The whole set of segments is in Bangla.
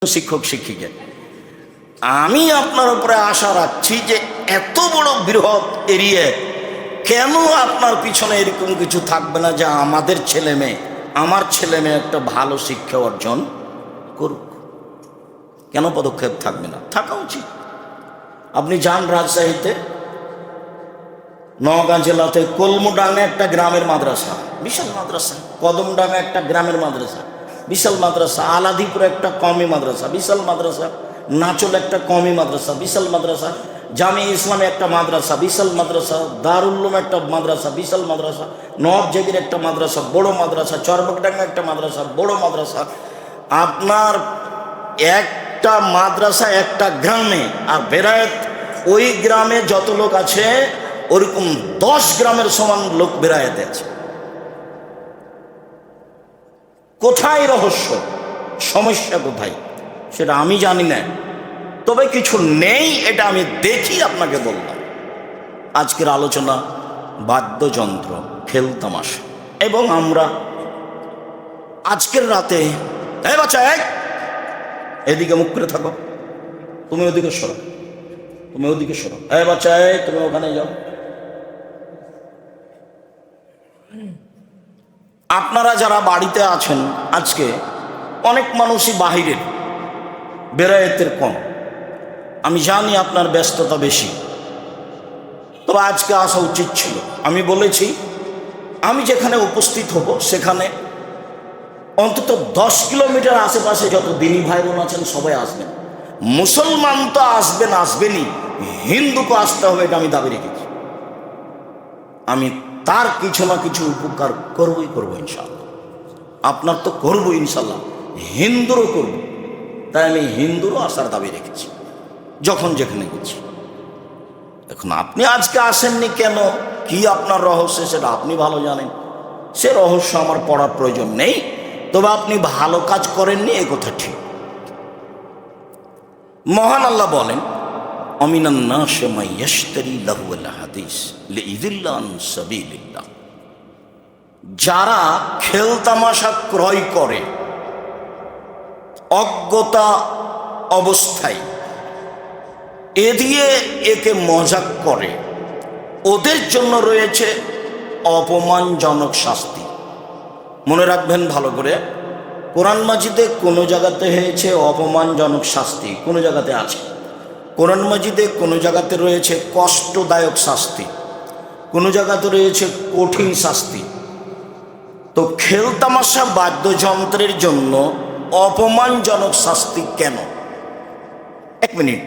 শিক্ষক শিক্ষিকা, আমি আপনার উপরে আশা রাখছি যে এত বড় বৃহৎ এরিয়া কেন আপনার পিছনে এরকম কিছু থাকবে না যে আমার ছেলে মেয়ে একটা ভালো শিক্ষা অর্জন করুক। কেন পদক্ষেপ থাকবে না? থাকা উচিত। আপনি যান রাজশাহীতে, নওগাঁ জেলাতে কলমুডাঙ্গা একটা গ্রামের মাদ্রাসা, বিশাল মাদ্রাসা। কদমডাঙ্গা একটা গ্রামের মাদ্রাসা, বিশাল মাদ্রাসা। আলাদিপুর একটা কওমি মাদ্রাসা, বিশাল মাদ্রাসা। নাচল একটা কওমি মাদ্রাসা, বিশাল মাদ্রাসা। জামি ইসলামে একটা মাদ্রাসা, বিশাল মাদ্রাসা। দারুল উলুম একটা মাদ্রাসা, বিশাল মাদ্রাসা। নওয়াবজাগির একটা মাদ্রাসা, বড় মাদ্রাসা। চরবকডাঙ্গা একটা মাদ্রাসা, বড় মাদ্রাসা। আপনার একটা মাদ্রাসা একটা গ্রামে, আর বেরায়েত ওই গ্রামে যত লোক আছে ওরকম 10 গ্রামের সমান লোক বেরায়েতে আছে। কোথায় রহস্য, সমস্যা কোথায় সেটা আমি জানি না, তবে কিছু নেই এটা আমি দেখি আপনাকে বললাম। আজকের আলোচনা বাদ্যযন্ত্র, খেলতামাশা। এবং আমরা আজকের রাতে, এই বাচ্চা এদিকে মুখ করে থাকো, তুমি ওদিকে সরো, তুমি ওদিকে সরো। এই বাচ্চা তুমি ওখানে যাও। আপনারা যারা বাড়িতে আছেন, আজকে অনেক মানুষই বাহিরের, বেরায়েতের কম। আমি জানি আপনার ব্যস্ততা বেশি, তবে আজকে আসা উচিত ছিল। আমি বলেছি আমি যেখানে উপস্থিত হব সেখানে অন্তত 10 কিলোমিটার আশেপাশে যত দিনী ভাই বোন আছেন সবাই আসবেন। মুসলমান তো আসবেনই, হিন্দুকে আসতে হবে, এটা আমি দাবি রেখেছি। আমি তার কিছু না কিছু উপকার করবো ইনশাল্লাহ। আপনার তো করবো ইনশাল্লাহ, হিন্দুরও করব। তাই আমি হিন্দুরও আসার দাবি রেখেছি যখন যেখানে গেছি। এখন আপনি আজকে আসেননি কেন, কি আপনার রহস্য সেটা আপনি ভালো জানেন। সে রহস্য আমার পড়ার প্রয়োজন নেই, তবে আপনি ভালো কাজ করেননি এ কথা ঠিক। মহান আল্লাহ বলেন, অমিনান নাসি মান ইয়াশতারি লাহওয়াল হাদিস লিইযিল্লা আন সাবিলিল্লাহ। যারা খেলতামাশা ক্রয় করে অজ্ঞতা অবস্থায়, এ দিয়ে একে মজাক করে, ওদের জন্য রয়েছে অপমানজনক শাস্তি। মনে রাখবেন ভালো করে, কোরআন মাজিদে কোনো জায়গাতে হয়েছে অপমানজনক শাস্তি, কোনো জায়গাতে আছে। কোরআন মাজিদে কোনো জায়গাতে রয়েছে কষ্টদায়ক শাস্তি, কোনো জায়গাতে রয়েছে কঠিন শাস্তি। তো খেলতামাশা বাদ্যযন্ত্রের জন্য অপমানজনক শাস্তি কেন? 1 মিনিট,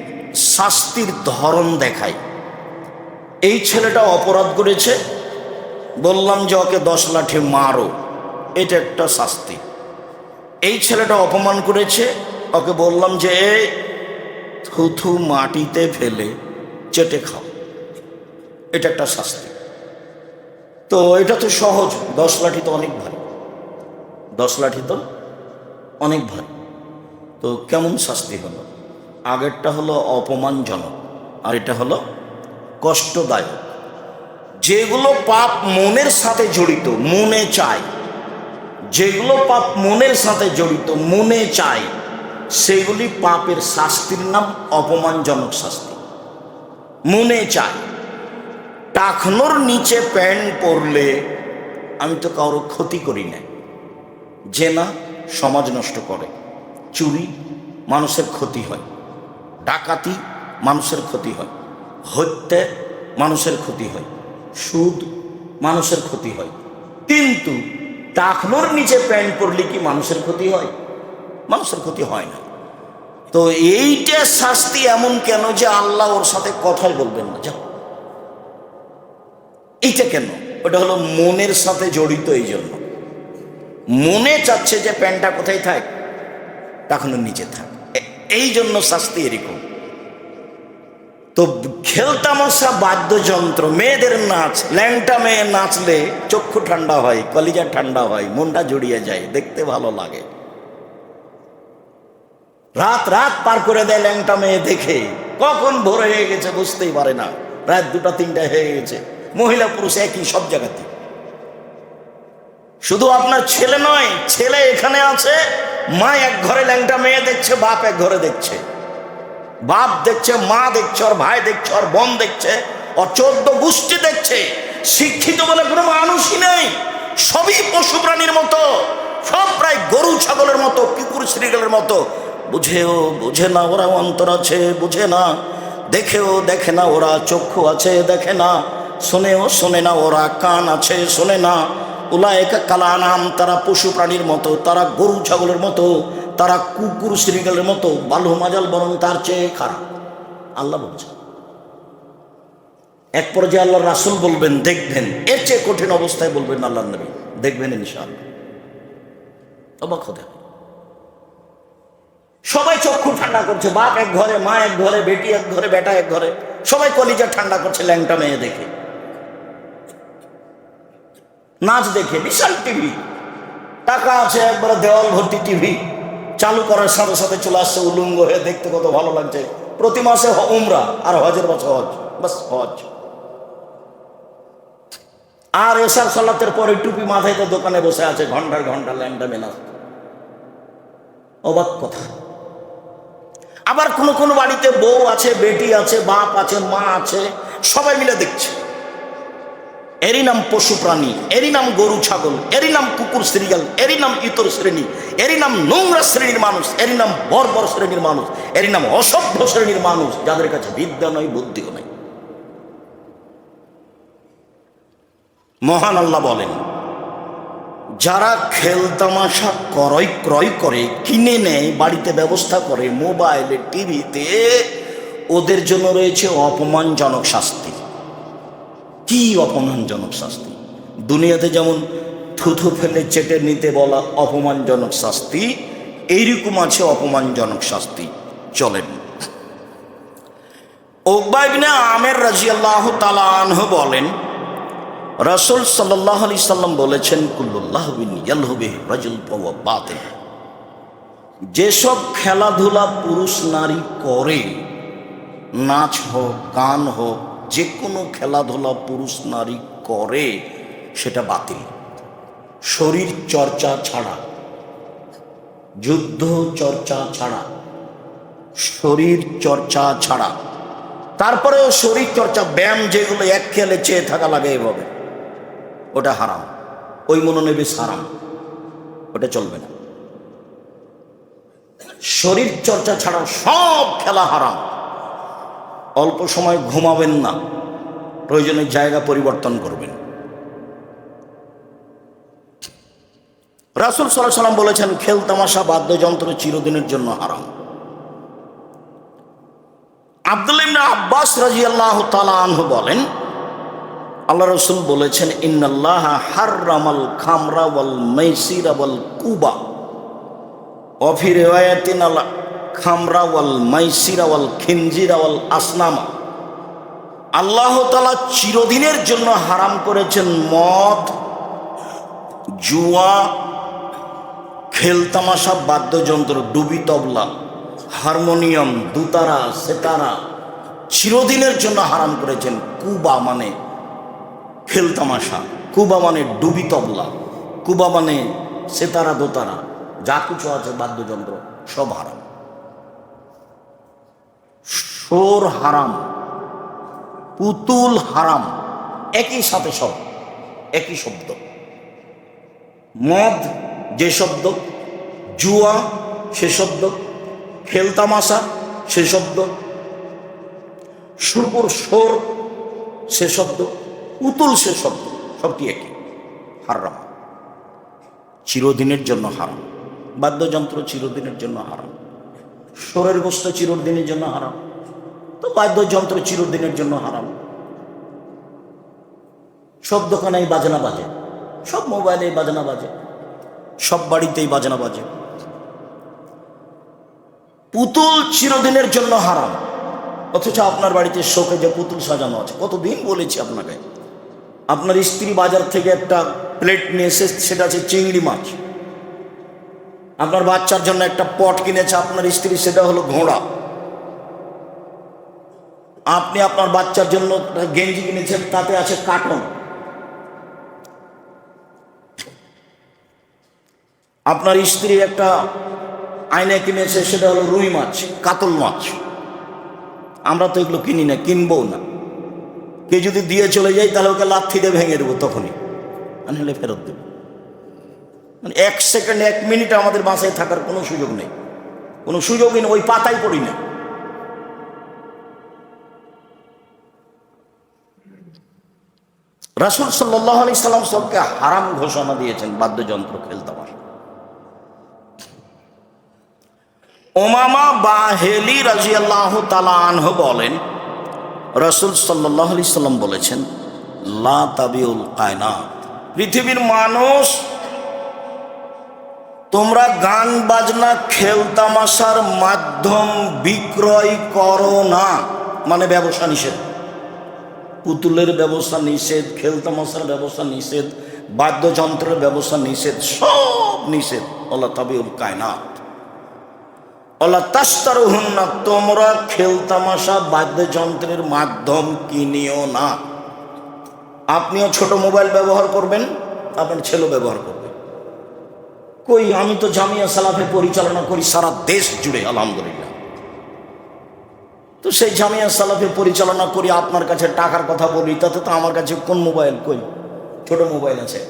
শাস্তির ধরন দেখাই। এই ছেলেটা অপরাধ করেছে, বললাম যে ওকে 10 লাঠি মারো, এটা একটা শাস্তি। এই ছেলেটা অপমান করেছে, ওকে বললাম যে থুথু মাটিতে ফেলে চেটে খাও, এটা একটা শাস্তি। তো এটা তো সহজ, 10 লাঠি তো অনেক ভারী, 10 লাঠি তো অনেক ভারী। তো কেমন শাস্তি হলো? আগেরটা হলো অপমানজনক, আর এটা হলো কষ্টদায়ক। যেগুলো পাপ মনের সাথে জড়িত, মনে চায়, যেগুলো পাপ মনের সাথে জড়িত, মনে চায়, সেগুলি পাপের শাস্তির নাম অপমানজনক শাস্তি। মনে চায়। টাকনোর নিচে প্যান্ট পরলে আমি তো কারো ক্ষতি করি না, জেনা সমাজ নষ্ট করে, চুরি মানুষের ক্ষতি হয়, ডাকাতি মানুষের ক্ষতি হয়, হত্যা মানুষের ক্ষতি হয়, সুদ মানুষের ক্ষতি হয়। কিন্তু টাকনোর নিচে প্যান্ট পরলে কি মানুষের ক্ষতি হয়? মানুষের ক্ষতি হয় না। তো এইটা শাস্তি এমন কেন যে আল্লাহ ওর সাথে কথাই বলবেন না? যাও, এইটা কেন? ওটা হলো মনের সাথে জড়িত। এই জন্য মনে চাচ্ছে যে প্যান্টটা কোথায় থাক, টাকনোর নিচে থাক, এই জন্য শাস্তি এরকম। তো খেলতামশা বাদ্যযন্ত্র, মেয়েদের নাচ, ল্যাংটা মেয়ে নাচলে চক্ষু ঠান্ডা হয়, কলিজা ঠান্ডা হয়, মনটা জড়িয়ে যায়, দেখতে ভালো লাগে। রাত রাত পার করে দেয় ল্যাংটা মেয়ে দেখে, কখন ভোর হয়ে গেছে বুঝতেই পারে না, রাত 2টা 3টা হয়ে গেছে। মহিলা পুরুষ একই, সব জায়গাতে। শুধু আপনার ছেলে নয়, ছেলে এখানে আছে, মা এক ঘরে ল্যাংটা মেয়ে দেখছে, বাপ এক ঘরে দেখছে। বাপ দেখছে, মা দেখছে, ওর ভাই দেখছে, ওর বোন দেখছে, ওর 14 গোষ্ঠী দেখছে। শিক্ষিত বলে কোনো মানুষই নেই, সবই পশু প্রাণীর মতো, সব প্রায় গরু ছাগলের মতো, কুকুর শ্রীগালের মতো। বুঝেও বুঝে না ওরা অন্তর আছে, বুঝে না। দেখেও দেখে না ওরা চক্ষু আছে, দেখে না। শোনেও শোনে না ওরা কান আছে, শোনে না। উলায়েকা কালানাম, তারা পশু প্রাণীর মতো, তারা গরু ছাগলের মতো, তারা কুকুর শ্রীগালের মতো। বালু মাজাল বরং তার চেয়ে খারাপ, আল্লাহ বলছে। এক পর্যায়ে আল্লাহর রাসূল বলবেন, দেখবেন এর চেয়ে কঠিন অবস্থায় বলবেন আল্লাহর নবী, দেখবেন ইনশাআল্লাহ। অবাক হতে হবে। সবাই চক্ষু ঠান্ডা করছে, বাপ এক ঘরে, মা এক ঘরে, বেটি এক ঘরে, বেটা এক ঘরে, সবাই কলিজা ঠান্ডা করছে ল্যাংটা মেয়ে দেখে, নাচ দেখে। বিশাল টিভি, টাকা আছে একবারে দেওয়াল ভর্তি টিভি, চালু করার সাথে সাথে চলে আসছে উলঙ্গ হয়ে, দেখতে কত ভালো লাগছে। প্রতি মাসে উমরা আর হজের বছর হজ, বাস হজ। আর এশার সালাতের পরে টুপি মাথায় তো দোকানে বসে আছে ঘন্টার ঘন্টা ল্যাংটা মেয়ে নাচ। অবাক কথা। আবার কোন কোন বাড়িতে বউ আছে, বেটি আছে, বাপ আছে, মা আছে, সবাই মিলে দেখছে। এরই নাম পশু প্রাণী, এরই নাম গরু ছাগল, এরই নাম কুকুর শ্রীগাল, এরই নাম ইতর শ্রেণী, এরই নাম নোংরা শ্রেণীর মানুষ, এরই নাম বর্বর শ্রেণীর মানুষ, এরই নাম অসভ্য শ্রেণীর মানুষ, যাদের কাছে বিদ্যা নয়, বুদ্ধিও নাই। মহান আল্লাহ বলেন, যারা খেলতামাশা ক্রয় করে, কিনে নেয়, বাড়িতে ব্যবস্থা করে, মোবাইলে, টিভিতে, ওদের জন্য রয়েছে অপমানজনক শাস্তি। কি অপমানজনক শাস্তি? দুনিয়াতে যেমন থুথু ফেলে চেটে নিতে বলা অপমানজনক শাস্তি, এইরকম আছে অপমানজনক শাস্তি। চলেন, উকবা ইবনে আমের রাদিয়াল্লাহু তাআলা আনহু বলেন, রাসূল সাল্লাল্লাহু আলাইহি সাল্লাম বলেছেন, কুল্লুল্লাহু ইয়ালহু বিহি রাজুল ওয়া বাতিল। যেসব খেলাধুলা পুরুষ নারী করে, নাচ হোক, গান হোক, যে কোনো খেলাধুলা পুরুষ নারী করে, সেটা বাতিল। শরীর চর্চা ছাড়া, যুদ্ধ চর্চা ছাড়া, শরীর চর্চা ছাড়া। তারপরেও শরীর চর্চা, ব্যায়াম, যেগুলো এক খেলে চেয়ে থাকা লাগে এভাবে, ওটা হারাম। ওই মনোনিবেশ হারাম, ওটা চলবে না। শরীর চর্চা ছাড়া সব খেলা হারাম। অল্প সময় ঘুমাবেন না, প্রয়োজনে জায়গা পরিবর্তন করবেন। রাসূল সাল্লাল্লাহু আলাইহি সাল্লাম বলেছেন, খেলতামাশা, বাদ্যযন্ত্র চিরদিনের জন্য হারাম। আব্দুল্লাহ ইবনে আব্বাস রাদিয়াল্লাহু তাআলা আনহু বলেন, আল্লাহ রাসূল বলেছেন, ইন্নাল্লাহা হাররামাল খামরা ওয়াল মাইসিরা ওয়াল কুবা ওয়া ফি রিওয়ায়াতিন আল খামরা ওয়াল মাইসিরা ওয়াল খিনজিরা ওয়াল আসনামা। আল্লাহ তাআলা চিরদিনের জন্য হারাম করেছেন মদ, জুয়া, খেলতামাশা, বাদ্যযন্ত্র, ডুবি তবলা, হারমোনিয়াম, দুতারা, সেতারা, চিরদিনের জন্য হারাম করেছেন। কুবা মানে খেলতামাশা, কুবা মানে ডুবি তবলা, কুবা মানে সেতারা, দোতারা, যা কিছু আছে বাদ্যযন্ত্র সব হারাম। সোর হারাম, পুতুল হারাম, একই সাথে সব একই শব্দ। মদ যে শব্দ, জুয়া সে শব্দ, খেলতামাশা সে শব্দ, শুকুর সোর সে শব্দ, পুতুল সে শব্দ, সবটি একই, হারাম, চিরদিনের জন্য হারাম। বাদ্যযন্ত্র চিরদিনের জন্য হারাম, সোরের গোস্ত চিরদিনের জন্য হারাম, তো বাদ্যযন্ত্র চিরদিনের জন্য হারাম। সব দোকানেই বাজনা বাজে, সব মোবাইলেই বাজনা বাজে, সব বাড়িতেই বাজনা বাজে। পুতুল চিরদিনের জন্য হারাম, অথচ আপনার বাড়িতে শোকে যে পুতুল সাজানো আছে। কতদিন বলেছি আপনাকে, আপনার স্ত্রী বাজার থেকে একটা প্লেট নিয়ে এসে, সেটা আছে চিংড়ি মাছ। আপনার বাচ্চার জন্য একটা পট কিনেছে আপনার স্ত্রী, সেটা হলো ঘোড়া। আপনি আপনার বাচ্চার জন্য গেঞ্জি কিনেছেন, তাতে আছে কার্টুন। আপনার স্ত্রী একটা আয়না কিনেছে, সেটা হলো রুই মাছ, কাতল মাছ। আমরা তো এগুলো কিনি না, কিনবো না। কে যদি দিয়ে চলে যায় তাহলে ওকে লাথি দিয়ে ভেঙে দেবো তখনই, নাহলে ফেরত দেবো। মানে 1 সেকেন্ড 1 মিনিট আমাদের বাসায় থাকার কোনো সুযোগ নেই, কোনো সুযোগই নেই, ওই পাতায় পড়ি না। রাসূল সাল্লাল্লাহু আলাইহি সাল্লাম সবকে হারাম ঘোষণা দিয়েছেন বাদ্যযন্ত্র খেলতামাশা। উমামা বাহেলি রাদিয়াল্লাহু তাআলা আনহু বলেন, রাসূল সাল্লাল্লাহু আলাইহি সাল্লাম বলেছেন, লা তাবিউল কায়নাত, পৃথিবীর মানুষ তোমরা গান বাজনা খেলতামাশার মাধ্যম বিক্রয় করো না। মানে ব্যবসা নিষেধ, পুতুলের ব্যবসা নিষেধ, খেলতামাশার ব্যবসা নিষেধ, বাদ্যযন্ত্রের ব্যবসা নিষেধ, সব নিষেধ। আল্লাহ তাবিউল কায়নাত আল্লাহ তাশতারুহুন্না, তোমরা খেলতামাশা বাদ্যযন্ত্রের মাধ্যম কিনিও না। আপনিও ছোট মোবাইল ব্যবহার করবেন, আপনার ছেলে ব্যবহার করবে। কই, আমি তো জামিয়া সালাফে পরিচালনা করি সারা দেশ জুড়ে, আলহামদুলিল্লাহ। তো সেই জামিয়া সালাফে পরিচালনা করি, আপনার কাছে টাকার কথা বলি, তাতে তো আমার কাছে কোন মোবাইল, কই ছোট মোবাইল আছে।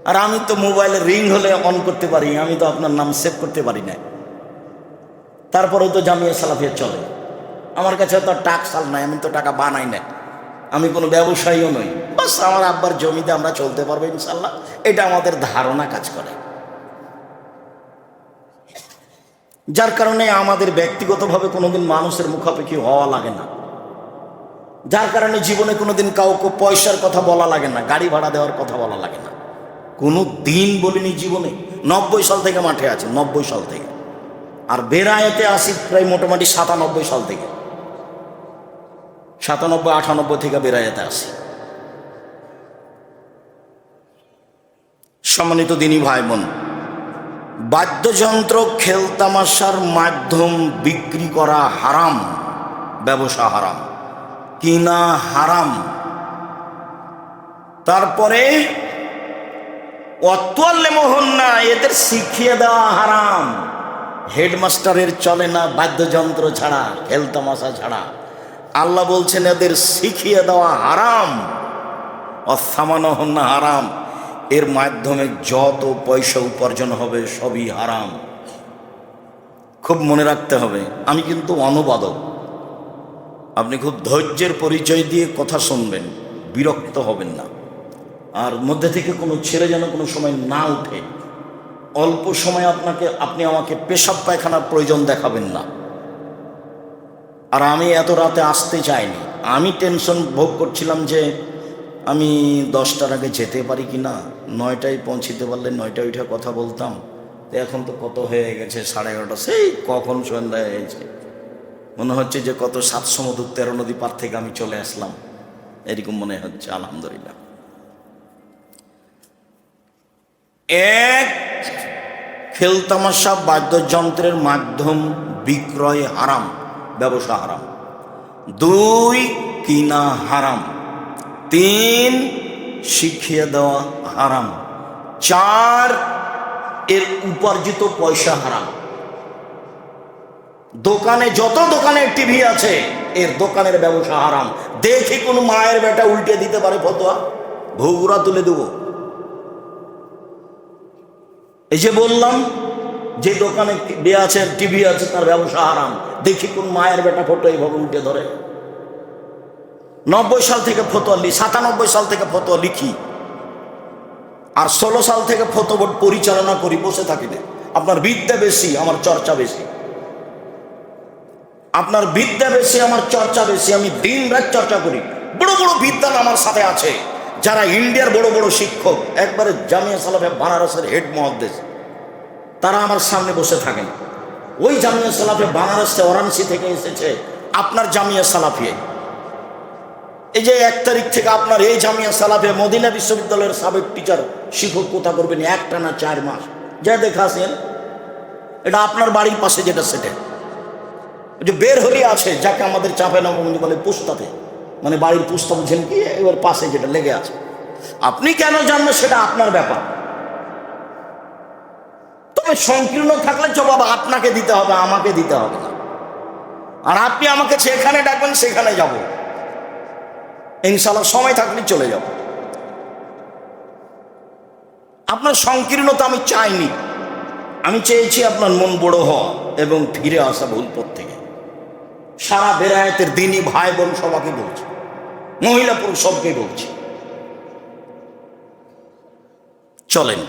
আর আমি তো মোবাইলের রিং হলে অন করতে পারি, আমি তো আপনার নাম সেভ করতে পারি না। তারপরেও তো জামিয়া সালাফে চলে। আমার কাছে তো টাকশাল নাই, আমি তো টাকা বানাই না, আমি কোনো ব্যবসায়ীও নই। বাস আমার আব্বার জমিতে আমরা চলতে পারবো ইনশাল্লাহ, এটা আমাদের ধারণা কাজ করে। যার কারণে আমাদের ব্যক্তিগতভাবে কোনোদিন মানুষের মুখাপেক্ষি হওয়া লাগে না। যার কারণে জীবনে কোনোদিন কাউকে পয়সার কথা বলা লাগে না, গাড়ি ভাড়া দেওয়ার কথা বলা লাগে না, কোনো দিন বলিনি জীবনে। 90 সাল থেকে মাঠে আছে, 90 সাল থেকে। আর বেরায়েতে আসি প্রায় মোটামুটি 97 সাল থেকে, 97-98 থেকে বেরায়েতে আসি। সম্মানিত দিনী ভাই বোন, বাদ্যযন্ত্র খেলতামাশার মাধ্যম বিক্রি করা হারাম, ব্যবসা হারাম, কিনা হারাম। তারপরে ওয়াতুআল্লিমুহুন্না, এদের শিখিয়ে দেওয়া হারাম। হেডমাস্টারের চলে না বাদ্যযন্ত্র ছাড়া, খেলতামাশা ছাড়া। আল্লাহ বলছেন এদের শিখিয়ে দেওয়া হারাম। অসামানহুন্না হারাম, এর মাধ্যমে যত পয়সা উপার্জন হবে সবই হারাম। খুব মনে রাখতে হবে, আমি কিন্তু অনুবাদক। আপনি খুব ধৈর্যের পরিচয় দিয়ে কথা শুনবেন, বিরক্ত হবেন না। আর মধ্যে থেকে কোনো ছেলে যেন কোনো সময় না উঠে। অল্প সময় আপনি আমাকে পেশাব পায়খানার প্রয়োজন দেখাবেন না। আর আমি এত রাতে আসতে চাইনি, আমি টেনশন ভোগ করছিলাম যে আমি 10টার আগে যেতে পারি কি না, 9টায় পৌঁছিতে পারলে 9টায় উঠে কথা বলতাম। তো এখন তো কত হয়ে গেছে, 11:30, সেই কখন সন্ধ্যা হয়েছে। মনে হচ্ছে যে কত 7 সমুদ্র 13 নদী পার থেকে আমি চলে আসলাম, এরকম মনে হচ্ছে। আলহামদুলিল্লাহ। এক, খেলতামাশা বাদ্যযন্ত্রের মাধ্যম বিক্রয় হারাম, ব্যবসা হারাম। 2, কিনা হারাম। 3, শিখিয়ে দেওয়া হারাম। 4, এর উপার্জিত পয়সা হারাম। দোকানে যত দোকানের টিভি আছে, এর দোকানের ব্যবসা হারাম। দেখি কোন মায়ের বেটা উল্টে দিতে পারে ফতোয়া, ভুগুরা তুলে দেব। এই যে বললাম, যে দোকানে আছে টিভি আছে তার ব্যবসা হারাম, দেখি কোন মায়ের বেটা ফটো এইভাবে উল্টে ধরে। 90 সাল থেকে ফতোয়া 97 সাল থেকে ফতোয়া লিখি, আর 16 সাল থেকে ফতোয়া বোর্ড পরিচালনা করি, বসে থাকি না। আপনার বিদ্যা বেশি, আমার চর্চা বেশি। আপনার বিদ্যা বেশি, আমার চর্চা বেশি। আমি দিন রাত চর্চা করি। বড় বড় বিদ্যান আমার সাথে আছে, যারা ইন্ডিয়ার বড় বড় শিক্ষক, একবারে জামিয়া সালাফে বানারসের হেড মুহাদ্দিস, তারা আমার সামনে বসে থাকেন। ওই জামিয়া সালাফে বানারসে ওরানসি থেকে এসেছে আপনার জামিয়া সালাফিয়ে। এই যে 1 তারিখ থেকে আপনার এই জামিয়া সালাফে মদিনা বিশ্ববিদ্যালয়ের সাবেক টিচার শিক্ষক কোথা করবেন, 1 টানা 4 মাস যা দেখাছেন। এটা আপনার বাড়ির পাশে যেটা, সেটা যে বের হলি আছে, যাকে আমাদের চাপে নবমী বলে পুস্তাতে, মানে বাড়ির পুস্তা বুঝছেন কি, এবার পাশে যেটা লেগে আছে। আপনি কেন জানবেন সেটা আপনার ব্যাপার। তো সংকীর্ণ থাকলে জবাব আপনাকে দিতে হবে, আমাকে দিতে হবে না। আর আপনি আমাকে যেখানে ডাকবেন সেখানে যাব, ইনশাআল্লাহ সময় থাকলে চলে যাব। আপনার সংকীর্ণতা আমি চাইনি, আমি চেয়েছি আপনার মন বড় হওয়া এবং ফিরে আসা ভুল পথ থেকে। সারা বেরায়েতের দিনই ভাই বোন সবাইকে বলছি, মহিলা পুরুষ সবকে বলছি, চলেন।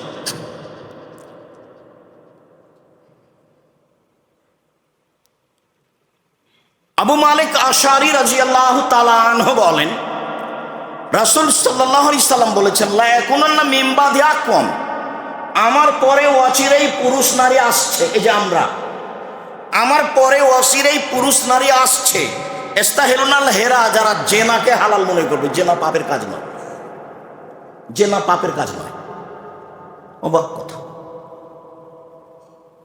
আবু মালিক আশআরী রাদিয়াল্লাহু তাআলা আনহু বলেন, রাসূল সাল্লাল্লাহু আলাইহি সাল্লাম বলেছেন, লা ইয়াকুনান্না মিন বাদি আকওয়াম, আমার পরে অচিরেই পুরুষ নারী আসছে। এই যে আমরা, আমার পরে অচিরেই পুরুষ নারী আসছে, ইস্তাহিলুনাল হেরা, যারা জেনাকে হালাল মনে করবে। জেনা পাপের কাজ নয়, জেনা পাপের কাজ নয়। অবাক কথা।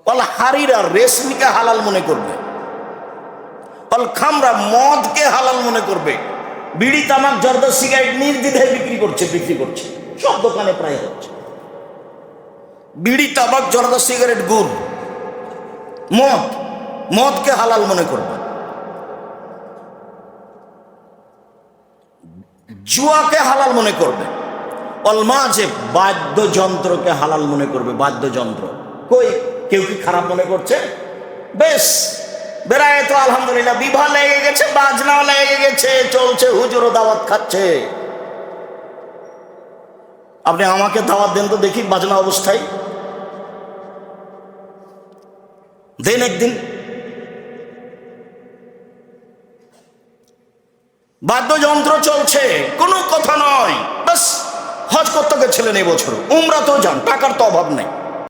অল হারিরা, রেশমিকে হালাল মনে করবে। অল খামরা, মদকে হালাল মনে করবে। বিড়ি, তামাক, জর্দা, সিগারেট নির্দ্বিধায় বিক্রি করছে, সব দোকানে প্রায় হচ্ছে। বিড়ি, তামাক, জর্দা, সিগারেট, গুড়, মদকে হালাল মনে করবে। জুয়াকে হালাল মনে করবে। অলমাজে, বাদ্যযন্ত্রকে হালাল মনে করবে। বাদ্যযন্ত্র কই, কেউ কি খারাপ মনে করছে? বেশ, বেড়ায় তো আলহামদুলিল্লাহ, বিবাহ লেগে গেছে, বাজনাও লেগে গেছে, চলছে, হুজুরও দাওয়াত খাচ্ছে। আপনি আমাকে দাওয়াত দেন তো দেখি, বাজনা অবস্থায় দেন একদিন। বাদ্যযন্ত্র চলছে, কোনো কথা নয়। বাস হজ করতে গেছিলেন এই বছর, উমরাতেও যান, টাকার তো অভাব নেই।